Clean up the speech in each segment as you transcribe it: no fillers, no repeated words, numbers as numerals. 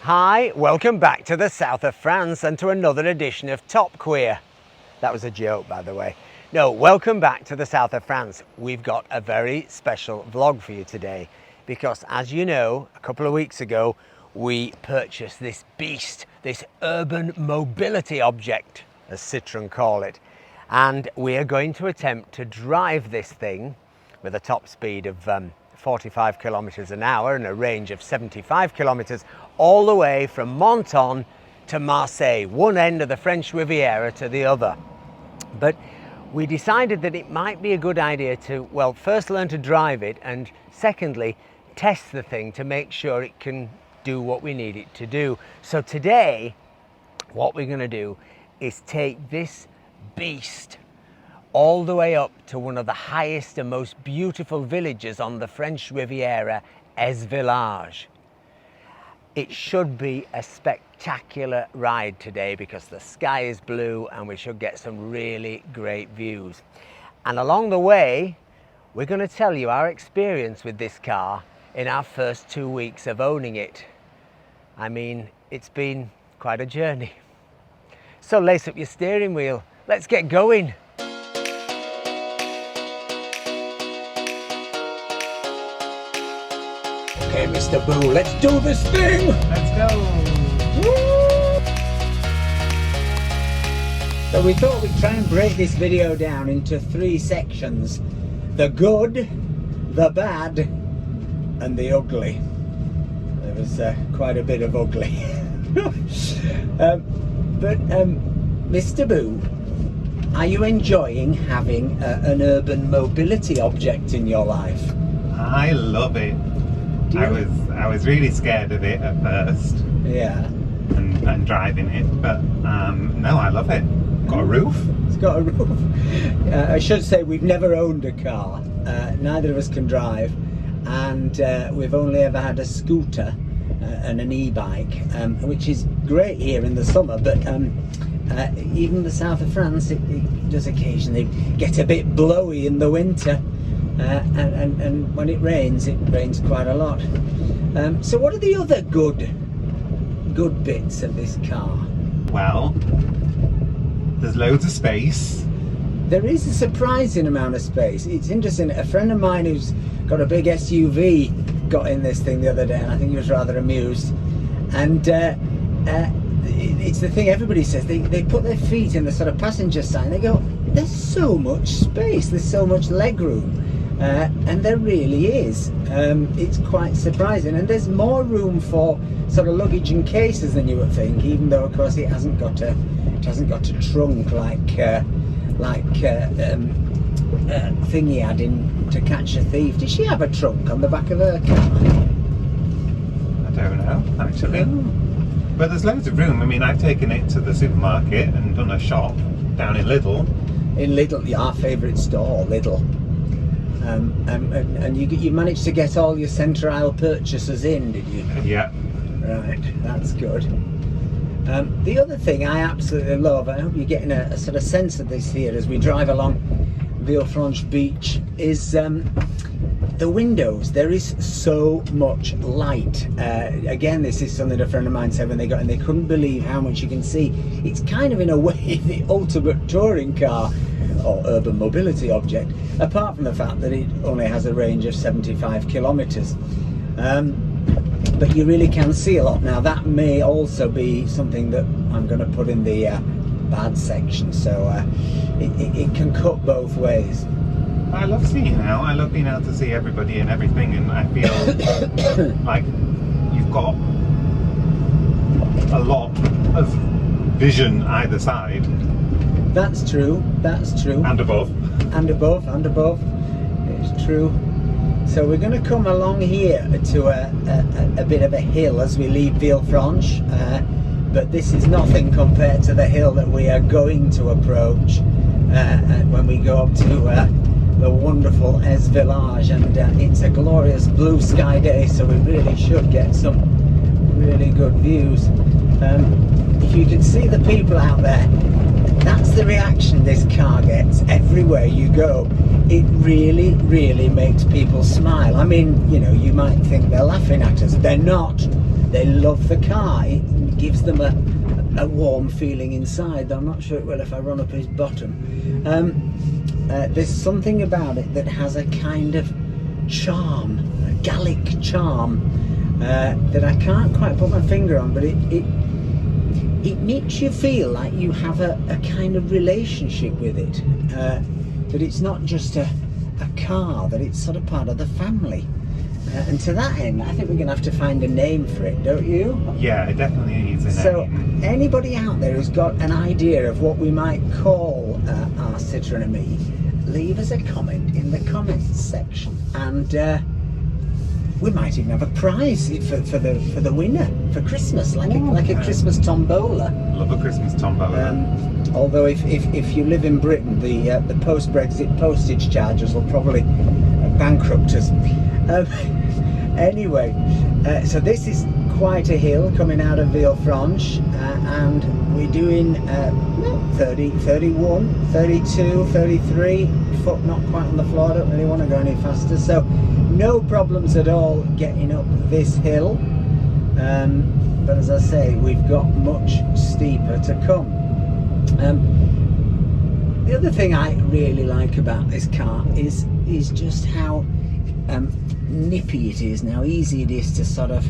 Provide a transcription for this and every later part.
Hi, welcome back to the south of France and to another edition of Top Queer. That was a joke, by the way. No, welcome back to the south of France. We've got a very special vlog for you today because, as you know, a couple of weeks ago we purchased this beast, this urban mobility object, as Citroen call it, and we are going to attempt to drive this thing with a top speed of 45 kilometers an hour and a range of 75 kilometers all the way from Menton to Marseille, one end of the French Riviera to the other. But we decided that it might be a good idea to, well, first learn to drive it, and secondly, test the thing to make sure it can do what we need it to do. So today, what we're going to do is take this beast all the way up to one of the highest and most beautiful villages on the French Riviera, Eze Village. It should be a spectacular ride today because the sky is blue and we should get some really great views. And along the way, we're going to tell you our experience with this car in our first 2 weeks of owning it. I mean, it's been quite a journey. So lace up your steering wheel. Let's get going. Okay, Mr. Boo, let's do this thing! Let's go! Woo! So we thought we'd try and break this video down into 3 sections. The good, the bad, and the ugly. There was quite a bit of ugly. Mr. Boo, are you enjoying having an urban mobility object in your life? I love it. I was really scared of it at first. Yeah. And driving it, but no, I love it. Got a roof. It's got a roof. I should say we've never owned a car. Neither of us can drive, and we've only ever had a scooter and an e-bike, which is great here in the summer, but even the south of France, it does occasionally get a bit blowy in the winter. And when it rains quite a lot. So what are the other good bits of this car? Well, there's loads of space. There is a surprising amount of space. It's interesting, a friend of mine who's got a big SUV got in this thing the other day, and I think he was rather amused. And it's the thing everybody says, they put their feet in the sort of passenger side and they go, there's so much space, there's so much leg room. And there really is. It's quite surprising, and there's more room for sort of luggage and cases than you would think, even though of course it hasn't got a trunk like Thingy had in To Catch a Thief. Did she have a trunk on the back of her car? I don't know, actually. But there's loads of room. I mean, I've taken it to the supermarket and done a shop down in Lidl. In Lidl, our favourite store, Lidl. And you managed to get all your centre aisle purchases in, did you? Yeah. Right, that's good. The other thing I absolutely love, I hope you're getting a sort of sense of this here as we drive along Villefranche beach, is the windows. There is so much light. Again, this is something a friend of mine said when they got in, they couldn't believe how much you can see. It's kind of, in a way, the ultimate touring car or urban mobility object, apart from the fact that it only has a range of 75 kilometers. But you really can see a lot. Now that may also be something that I'm going to put in the bad section, so it can cut both ways. I love seeing now. I love being able to see everybody and everything, and I feel like you've got a lot of vision either side. That's true, that's true. And above. And above, and above. It's true. So we're going to come along here to a bit of a hill as we leave Villefranche, but this is nothing compared to the hill that we are going to approach when we go up to the wonderful Eze Village, and it's a glorious blue sky day, so we really should get some really good views. If you can see the people out there, that's the reaction this car gets everywhere you go. It really, really makes people smile. I mean, you know, you might think they're laughing at us. They're not. they love the car. It gives them a warm feeling inside, though I'm not sure it will if I run up his bottom. There's something about it that has a kind of charm, a Gallic charm, that I can't quite put my finger on, but it makes you feel like you have a kind of relationship with it, that it's not just a car, that it's sort of part of the family. And to that end, I think we're going to have to find a name for it, don't you? Yeah, it definitely needs a name. So, anybody out there who's got an idea of what we might call our Citroen Ami, leave us a comment in the comments section, and we might even have a prize for the winner for Christmas, like a Christmas tombola. Love a Christmas tombola. Although if you live in Britain, the post-Brexit postage charges will probably bankrupt us. Anyway, so this is quite a hill coming out of Villefranche, and we're doing 30, 31, 32, 33, foot not quite on the floor. I don't really want to go any faster, so no problems at all getting up this hill, but as I say, we've got much steeper to come. The other thing I really like about this car is just how nippy it is, and how easy it is to sort of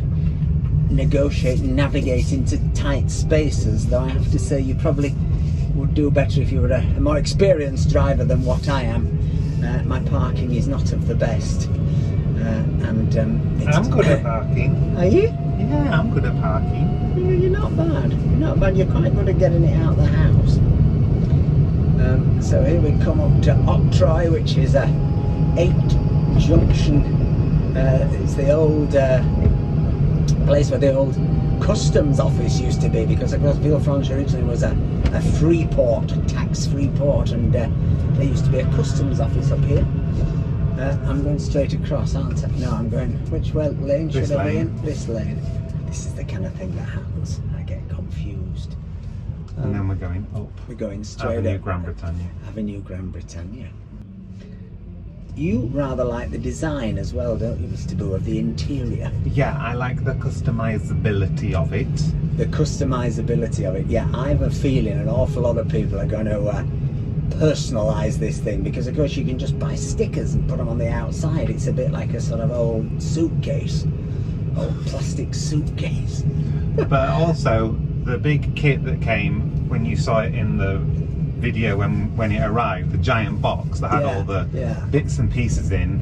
negotiate and navigate into tight spaces, though I have to say you probably would do better if you were a more experienced driver than what I am. My parking is not of the best, and I'm good at parking. Are you? Yeah, I'm good at parking. You're not bad. You're not bad. You're quite good at getting it out of the house. So here we come up to Octroy, which is a 8-junction. It's the old place where the old customs office used to be, because of course Villefranche originally was a free port, a tax-free port, and there used to be a customs office up here. I'm going straight across, aren't I? No, I'm going, which lane should I be in? This lane. This is the kind of thing that happens. I get confused. And then we're going up. We're going straight Avenue up. Gran Britannia. Avenue Gran Britannia. You rather like the design as well, don't you, Mr. Boo, of the interior? Yeah, I like the customizability of it. The customizability of it, yeah. I have a feeling an awful lot of people are going to personalise this thing, because of course you can just buy stickers and put them on the outside. It's a bit like a sort of old suitcase, old plastic suitcase. But also, the big kit that came when you saw it in the video when it arrived, the giant box that had all the bits and pieces in,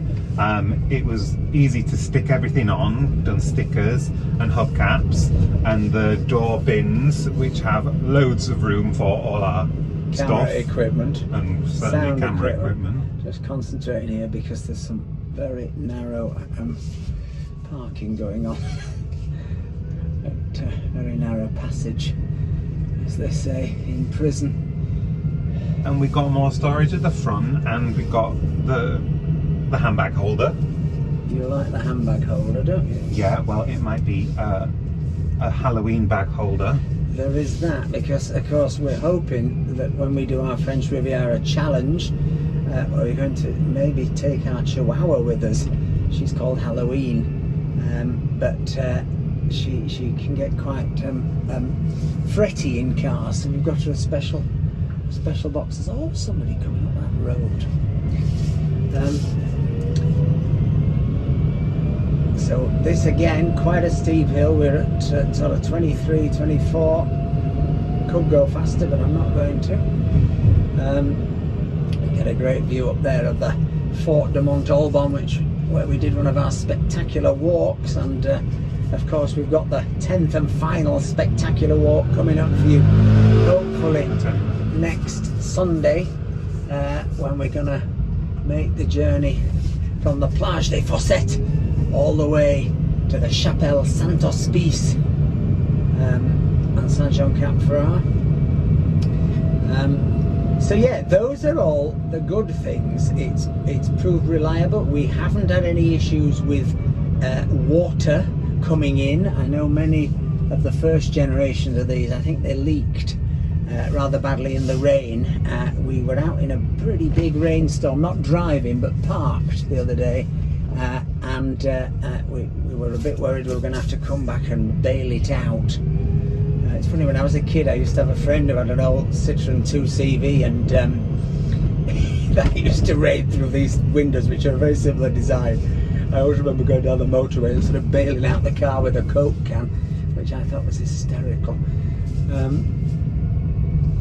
it was easy to stick everything on, done stickers and hubcaps, and the door bins, which have loads of room for all our camera stuff, equipment, and certainly sound camera equipment. Just concentrating here because there's some very narrow parking going on. Very narrow passage, as they say in prison. And we got more storage at the front, and we got the handbag holder. You like the handbag holder, don't you? Yeah, well, it might be a Halloween bag holder. There is that, because of course we're hoping that when we do our French Riviera challenge, we're going to maybe take our Chihuahua with us. She's called Halloween, but she can get quite fretty in cars, so we've got her a special box. There's always somebody coming up that road. So this again, quite a steep hill. We're at sort of 23, 24. Could go faster, but I'm not going to. We get a great view up there of the Fort de Montalban, where we did one of our spectacular walks, and of course we've got the 10th and final spectacular walk coming up for you, hopefully next Sunday, when we're gonna make the journey from the Plage des Fossettes all the way to the Chapelle Saint-Hospice and Saint-Jean-Cap-Ferrat. So yeah, those are all the good things. It's proved reliable. We haven't had any issues with water coming in. I know many of the first generations of these, I think they leaked rather badly in the rain. We were out in a pretty big rainstorm, not driving but parked the other day, we were a bit worried we were going to have to come back and bail it out. It's funny, when I was a kid I used to have a friend who had an old Citroen 2CV, and that used to raid through these windows, which are a very similar design. I always remember going down the motorway and sort of bailing out the car with a Coke can, which I thought was hysterical.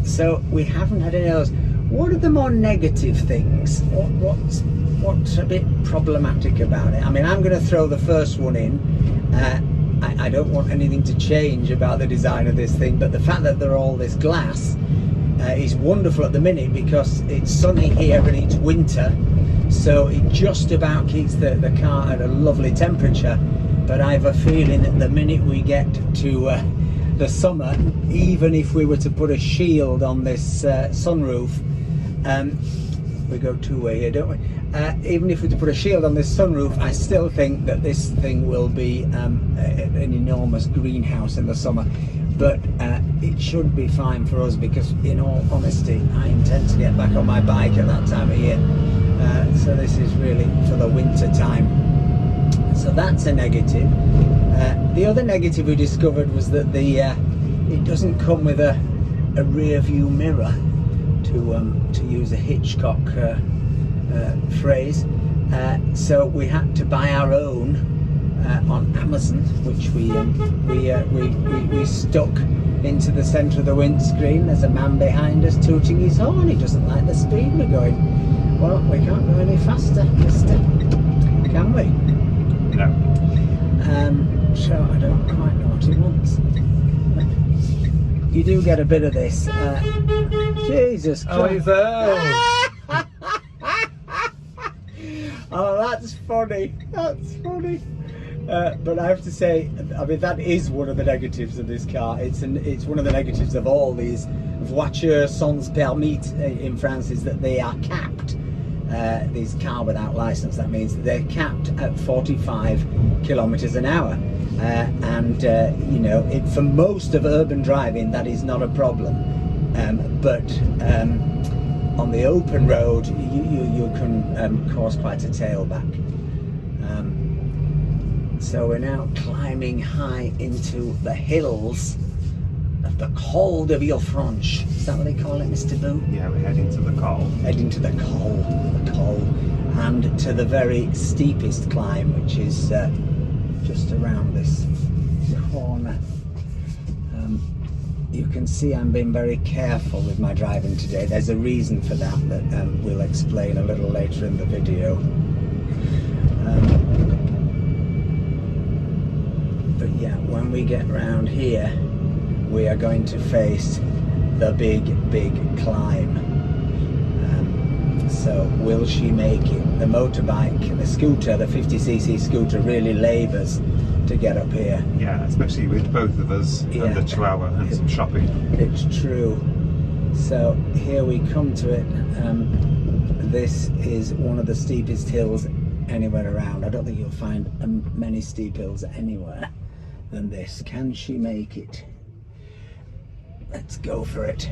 So we haven't had any of those. What are the more negative things? What's a bit problematic about it? I mean, I'm going to throw the first one in. I don't want anything to change about the design of this thing, but the fact that they're all this glass is wonderful at the minute, because it's sunny here and it's winter, so it just about keeps the car at a lovely temperature. But I have a feeling that the minute we get to the summer, even if we were to put a shield on this sunroof, we go two-way here, don't we? Even if we were to put a shield on this sunroof, I still think that this thing will be an enormous greenhouse in the summer. But it should be fine for us, because in all honesty I intend to get back on my bike at that time of year. So this is really for the winter time. So that's a negative. The other negative we discovered was that it doesn't come with a rear view mirror, to use a Hitchcock phrase. So we had to buy our own on Amazon, which we stuck into the centre of the windscreen. There's a man behind us tooting his horn. He doesn't like the speed we're going. Well, we can't go any faster, mister, can we? No. So I don't quite know what he wants. You do get a bit of this. Jesus Christ. Oh, he's Oh, that's funny. That's funny. But I have to say, I mean, that is one of the negatives of this car. It's one of the negatives of all these voitures sans permis in France, is that they are capped. These car without license, that means they're capped at 45 kilometers an hour. You know, for most of urban driving, that is not a problem. But on the open road, you can cause quite a tailback. So we're now climbing high into the hills of the Col de Villefranche. Is that what they call it, Mr. Boo? Yeah, we're heading to the Col. Heading to the Col, and to the very steepest climb, which is just around this corner. You can see I'm being very careful with my driving today. There's a reason for that we'll explain a little later in the video. But yeah, when we get round here, we are going to face the big climb. So will she make it? The motorbike, the scooter, the 50cc scooter really labours to get up here. Yeah, especially with both of us and the Chihuahua and some shopping. It's true. So here we come to it. This is one of the steepest hills anywhere around. I don't think you'll find many steep hills anywhere than this. Can she make it? Let's go for it.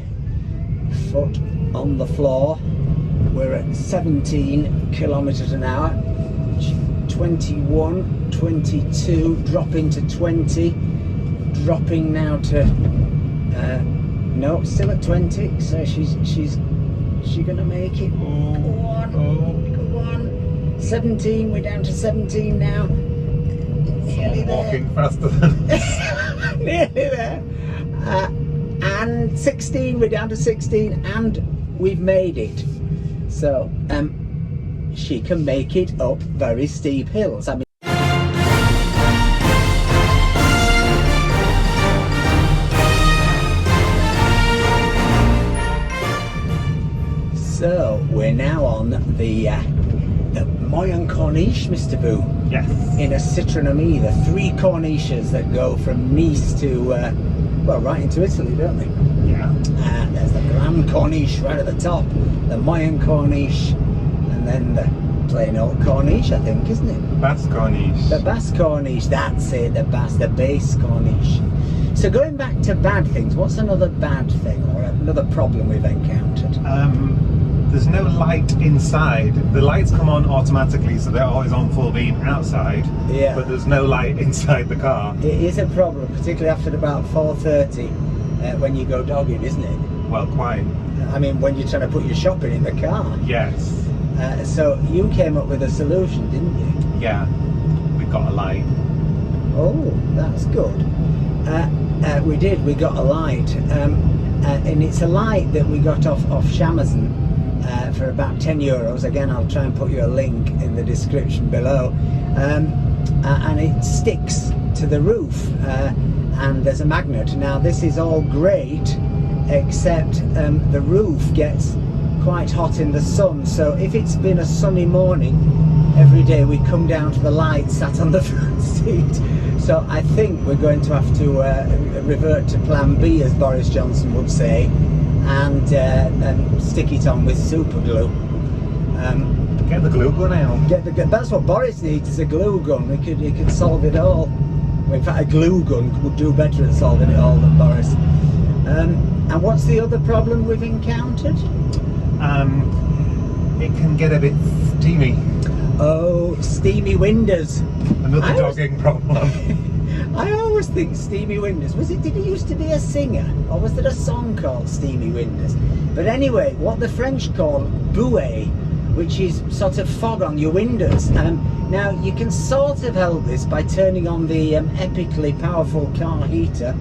Foot on the floor. We're at 17 kilometers an hour. 21, 22, dropping to 20, dropping now to no, still at 20. So she's gonna make it. Go on. 17, we're down to 17 now. Nearly there. Walking faster than Nearly there. And 16, we're down to 16, and we've made it. So she can make it up very steep hills. I mean, so we're now on the Moyen Corniche, Mr. Boo. Yes. In a Citroen Ami, the 3 corniches that go from Nice to well, right into Italy, don't they? Yeah. There's the Grand Corniche right at the top, the Moyen Corniche, and then the plain old Corniche, I think, isn't it? Basse Corniche. The Basse Corniche, that's it, the base Corniche. So going back to bad things, what's another bad thing or another problem we've encountered? there's no light inside. The lights come on automatically, so they're always on full beam outside. Yeah. But there's no light inside the car. It is a problem, particularly after about 4:30 when you go dogging, isn't it? Well, quite. I mean, when you're trying to put your shopping in the car. Yes. So you came up with a solution, didn't you? Yeah. We got a light. Oh, that's good. We did. We got a light, and it's a light that we got off Amazon for about €10. Again, I'll try and put you a link in the description below. And it sticks to the roof, and there's a magnet. Now, this is all great, except the roof gets quite hot in the sun. So if it's been a sunny morning, every day we come down to the light sat on the front seat. So I think we're going to have to revert to plan B, as Boris Johnson would say, and stick it on with super glue. Get the glue gun out. That's what Boris needs, is a glue gun. He could solve it all. Well, in fact, a glue gun would do better at solving it all than Boris. And what's the other problem we've encountered? It can get a bit steamy. Oh, steamy windows. Another dogging problem. I always think Steamy Windows. Did he used to be a singer? Or was there a song called Steamy Windows? But anyway, what the French call bouée, which is sort of fog on your windows. Now, you can sort of help this by turning on the epically powerful car heater.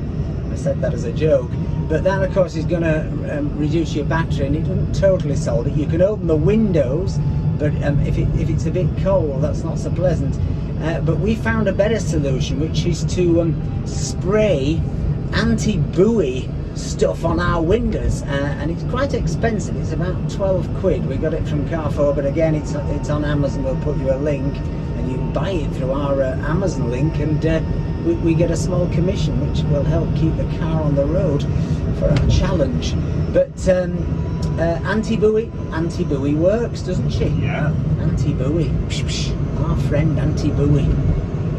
I said that as a joke. But that, of course, is going to reduce your battery, and it doesn't totally solve it. You can open the windows, but if it's a bit cold, that's not so pleasant. But we found a better solution, which is to spray anti-buoy stuff on our windows, and it's quite expensive. It's about 12 quid. We got it from Carrefour, but again, it's on Amazon. We'll put you a link, and you can buy it through our Amazon link, and we get a small commission, which will help keep the car on the road for our challenge. But anti-buoy works, doesn't she? Yeah. Anti-buoy. Our friend Anti-buoy.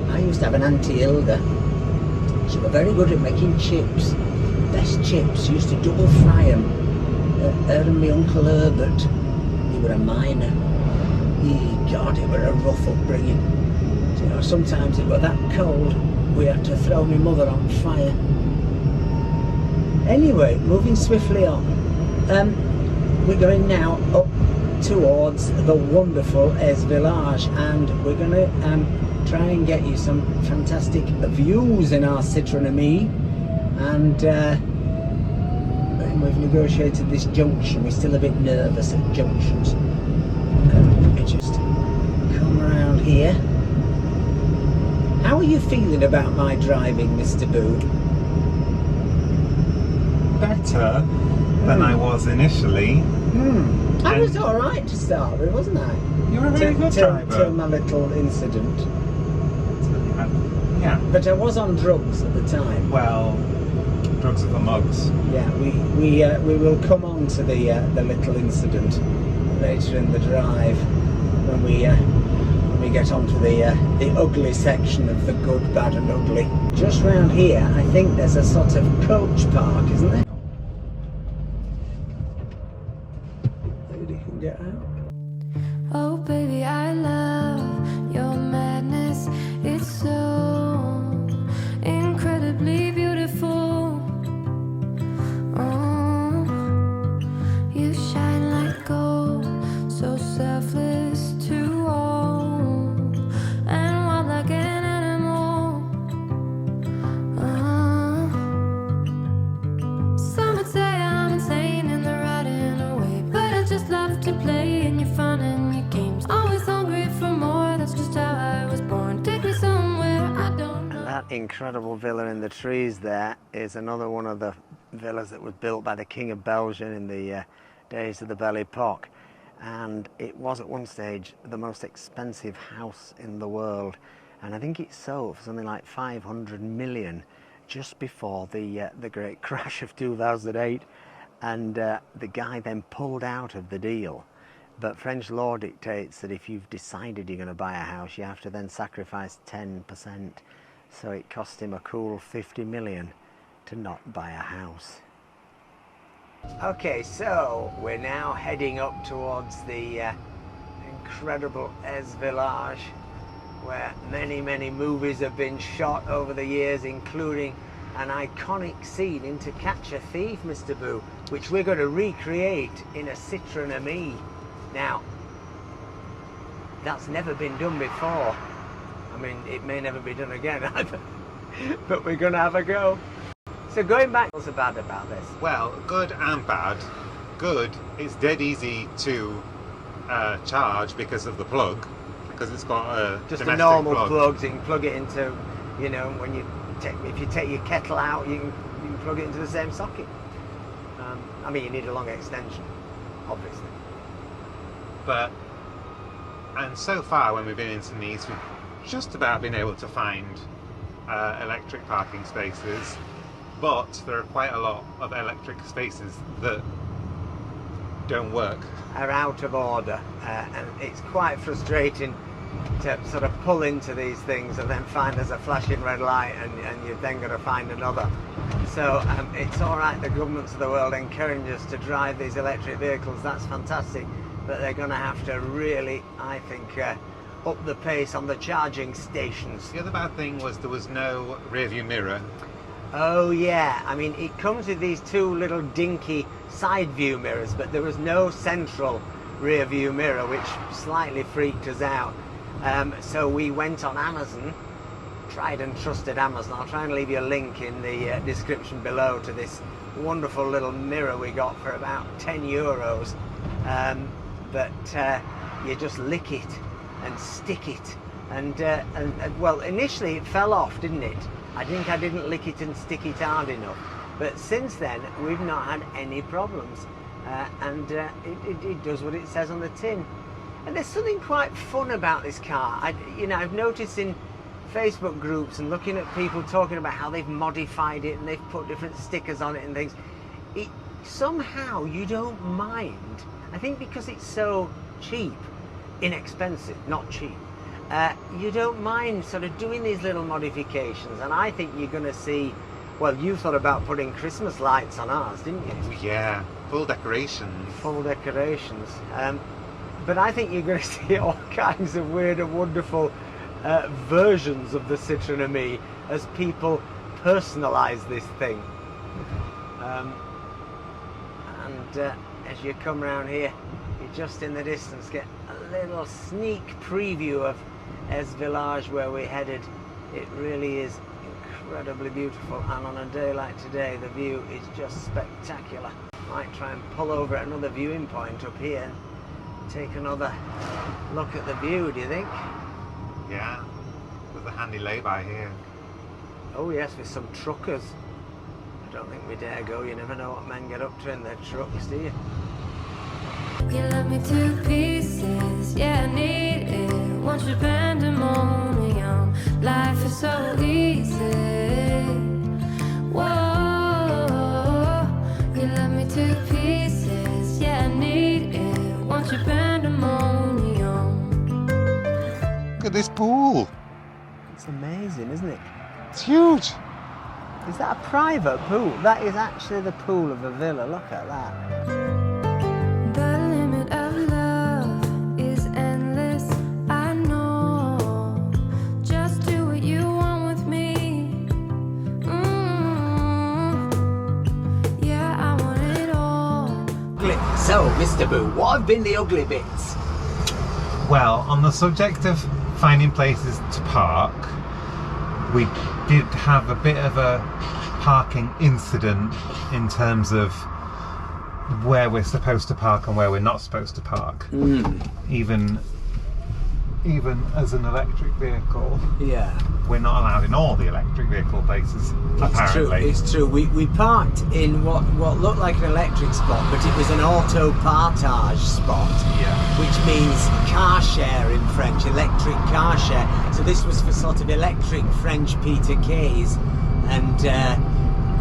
I used to have an Auntie Hilda. She was very good at making chips. Best chips. She used to double fry them. Her and my Uncle Herbert. He were a miner. God, it were a rough upbringing. You know, sometimes it was that cold we had to throw my mother on fire. Anyway, moving swiftly on. We're going now up towards the wonderful Eze Village, and we're going to try and get you some fantastic views in our Citroen Ami, and we've negotiated this junction. We're still a bit nervous at junctions. Let me just come around here. How are you feeling about my driving, Mr. Boo? Better than I was initially. I was alright to start with, wasn't I? You were a really good driver. Till my little incident. Yeah. But I was on drugs at the time. Well, drugs are for mugs. Yeah, we will come on to the little incident later in the drive when we get onto the ugly section of the good, bad and ugly. Just round here, I think there's a sort of coach park, isn't there? Maybe you can get out. Oh baby, I love your madness. It's so incredibly beautiful. Oh, you shine like gold, so selfless to all, and wild like an animal. Some would say I'm insane in the right in a way, but I just love to play in your fun and your games. Always hungry for more, that's just how I was born. Take me somewhere I don't know. That incredible villa in the trees there is another one of the villas that was built by the King of Belgium in the days of the Belle Epoque, and it was at one stage the most expensive house in the world, and I think it sold for something like 500 million just before the great crash of 2008, and the guy then pulled out of the deal. But French law dictates that if you've decided you're going to buy a house, you have to then sacrifice 10%. So it cost him a cool 50 million to not buy a house. Okay, so we're now heading up towards the incredible Eze Village, where many movies have been shot over the years, including an iconic scene in To Catch a Thief, Mr. Boo, which we're going to recreate in a Citroen Ami. Now, that's never been done before. I mean, it may never be done again either, but we're going to have a go. So going back, what's bad about this? Well, good and bad. Good, it's dead easy to charge because of the plug, because it's got a just domestic a normal plug. So you can plug it into, you know, when you take, if you take your kettle out, you can plug it into the same socket. I mean, you need a long extension, obviously. But, and so far when we've been into Nice, we've just about been able to find electric parking spaces, but there are quite a lot of electric spaces that don't work. Are out of order, and it's quite frustrating to sort of pull into these things and then find there's a flashing red light, and you've then got to find another. So it's all right, the governments of the world encourage us to drive these electric vehicles, that's fantastic, but they're going to have to really, I think, up the pace on the charging stations. The other bad thing was there was no rear view mirror. Oh yeah, I mean, it comes with these two little dinky side view mirrors, but there was no central rear view mirror, which slightly freaked us out. So we went on Amazon, tried and trusted Amazon. I'll try and leave you a link in the description below to this wonderful little mirror we got for about €10. But you just lick it and stick it, and well, initially it fell off, didn't it? I think I didn't lick it and stick it hard enough, but since then we've not had any problems, and it does what it says on the tin. And there's something quite fun about this car. I've noticed in Facebook groups and looking at people talking about how they've modified it and they've put different stickers on it and things. Somehow you don't mind. I think because it's so cheap, inexpensive, not cheap. You don't mind sort of doing these little modifications, and I think you're going to see, well, you thought about putting Christmas lights on ours, didn't you? Yeah, full decorations. Full decorations. But I think you're going to see all kinds of weird and wonderful versions of the Citroen Ami as people personalise this thing. As you come round here, you just in the distance get a little sneak preview of Eze Village, where we're headed. It really is incredibly beautiful, and on a day like today the view is just spectacular. Might try and pull over at another viewing point up here and take another look at the view, do you think? Yeah, there's a handy lay-by here. Oh yes, with some truckers. I don't think we dare go, you never know what men get up to in their trucks, do you? You left me to pieces, yeah, I need it. Once you pandemonium, life is so easy. Whoa, you left me to pieces, yeah, I need it. Once you pandemonium. Look at this pool. It's amazing, isn't it? It's huge. Is that a private pool? That is actually the pool of a villa, look at that. The limit of love is endless, I know. Just do what you want with me. Yeah, I want it all. So, Mr. Boo, what have been the ugly bits? Well, on the subject of finding places to park, we did have a bit of a parking incident in terms of where we're supposed to park and where we're not supposed to park. Even as an electric vehicle, Yeah. we're not allowed in all the electric vehicle places, apparently. It's true. We parked in what looked like an electric spot, but it was an auto partage spot. Yeah. Which means car share in French, electric car share. So this was for sort of electric French Peter K's, and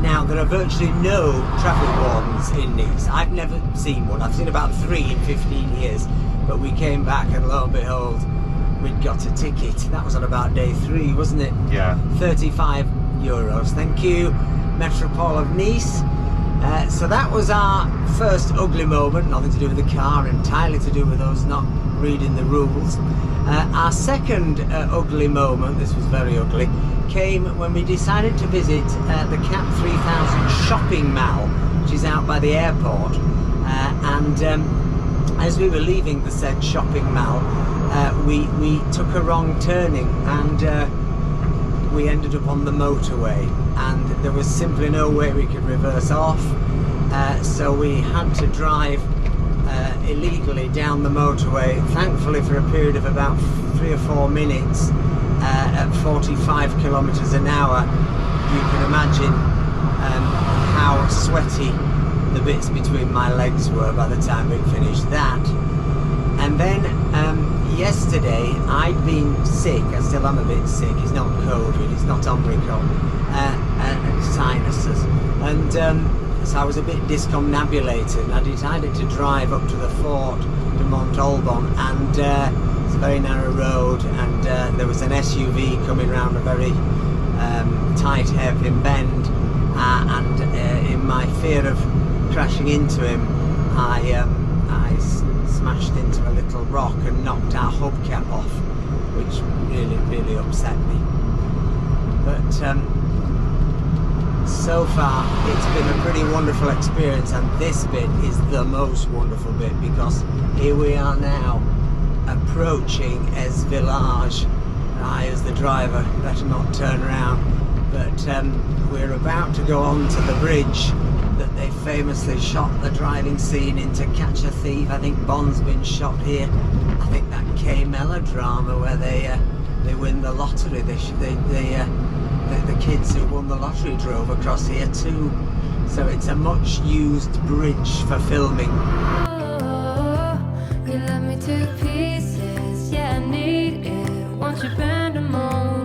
now there are virtually no traffic wardens in Nice. I've never seen one. I've seen about 3 in 15 years, but we came back and lo and behold, we'd got a ticket. That was on about day 3, wasn't it? Yeah. €35. Thank you, Metropole of Nice. So that was our first ugly moment, nothing to do with the car, entirely to do with us not reading the rules. Our second ugly moment, this was very ugly, came when we decided to visit the CAP 3000 shopping mall, which is out by the airport. As we were leaving the said shopping mall, we took a wrong turning and we ended up on the motorway, and there was simply no way we could reverse off. So we had to drive illegally down the motorway, thankfully for a period of about 3 or 4 minutes at 45 kilometers an hour. You can imagine how sweaty the bits between my legs were by the time we finished that. And then yesterday I'd been sick, I still am a bit sick, it's not COVID, it's not Omicron, sinuses, and so I was a bit discombobulated, and I decided to drive up to the fort de Montalban, and it's a very narrow road, and there was an SUV coming round a very tight hairpin bend, and in my fear of crashing into him, I smashed into a little rock and knocked our hubcap off, which really upset me. But so far it's been a pretty wonderful experience, and this bit is the most wonderful bit, because here we are now approaching Eze Village. I, as the driver, better not turn around, but we're about to go on to the bridge that they famously shot the driving scene in To Catch a Thief. I think Bond's been shot here. I think that K melodrama where they win the lottery. The kids who won the lottery drove across here too. So it's a much used bridge for filming. Oh, you left me to pieces. Yeah, I need it. Want your pandemonium.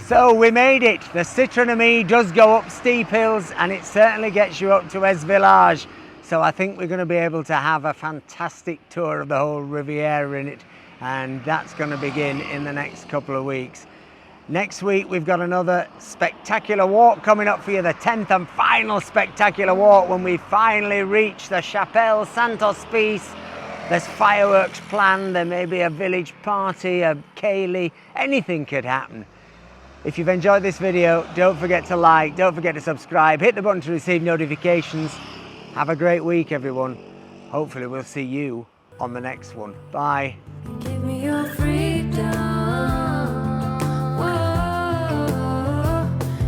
So we made it. The Citroen Ami does go up steep hills, and it certainly gets you up to Eze Village. So I think we're going to be able to have a fantastic tour of the whole Riviera in it, and that's going to begin in the next couple of weeks. Next week we've got another spectacular walk coming up for you, the 10th and final spectacular walk, when we finally reach the Chapelle Saint-Hospice. There's fireworks planned, there may be a village party, a ceilidh, anything could happen. If you've enjoyed this video, don't forget to like, don't forget to subscribe, hit the button to receive notifications. Have a great week, everyone. Hopefully we'll see you on the next one. Bye. Give me your freedom.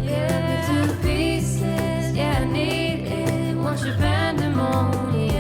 Yeah, to pieces. Yeah, I need it. Want your pandemonium.